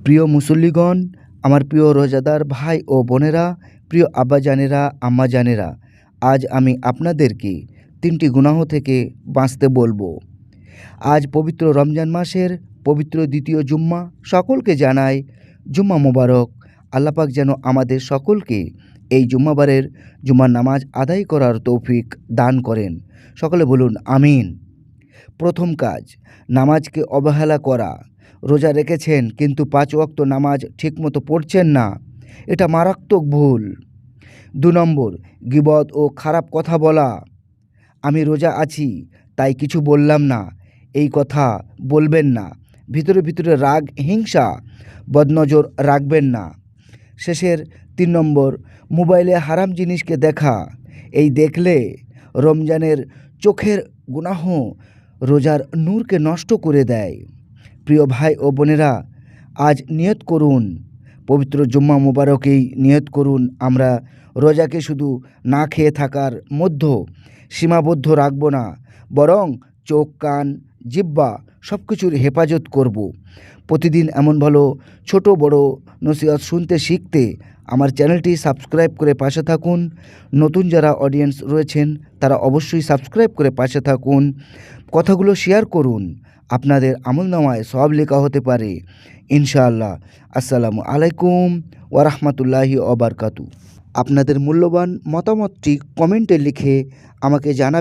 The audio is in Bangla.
প্রিয় মুসল্লিগণ, আমার প্রিয় রোজাদার ভাই ও বোনেরা, প্রিয় আব্বাজানেরা, আম্মাজানেরা, আজ আমি আপনাদেরকে 3টি গুনাহ থেকে বাঁচতে বলবো। আজ পবিত্র রমজান মাসের পবিত্র দ্বিতীয় জুম্মা। সকলকে জানাই জুম্মা মোবারক। আল্লাহ পাক যেন আমাদের সকলকে এই জুম্মাবারের জুম্মার নামাজ আদায় করার তৌফিক দান করেন। সকলে বলুন আমিন। প্রথম কাজ, নামাজকে অবহেলা করা। রোজা রেখেছেন কিন্তু 5 ওয়াক্ত নামাজ ঠিকমতো পড়ছেন না, এটা মারাত্মক ভুল। 2 নম্বর, গীবত ও খারাপ কথা বলা। আমি রোজা আছি তাই কিছু বললাম না, এই কথা বলবেন না। ভিতরে ভিতরে রাগ, হিংসা, বদনজর রাখবেন না। শেষের 3 নম্বর, মোবাইলে হারাম জিনিসকে দেখা। এই দেখলে রমজানের চোখের গুনাহ রোজার নূরকে নষ্ট করে দেয়। প্রিয় ভাই ও বোনেরা, আজ নিয়ত করুন, পবিত্র জুম্মা মুবারকেই নিয়ত করুন, আমরা রোজাকে শুধু না খেয়ে থাকার মধ্যে সীমাবদ্ধ রাখব না, বরং চোখ, কান, জিহ্বা সব কিছুর হেফাজত করব। প্রতিদিন এমন ভালো ছোট বড় নসিহত শুনতে শিখতে আমার চ্যানেলটি সাবস্ক্রাইব করে পাশে থাকুন। নতুন যারা অডিয়েন্স রয়েছেন তারা অবশ্যই সাবস্ক্রাইব করে পাশে থাকুন। কথাগুলো শেয়ার করুন, আপনাদের আমলনামায় সওয়াব লেখা হতে পারে ইনশাআল্লাহ। আসসালামু আলাইকুম ওয়া রাহমাতুল্লাহি ওয়া বারাকাতুহু। আপনাদের মূল্যবান মতামতটি কমেন্টে লিখে আমাকে জানাবেন।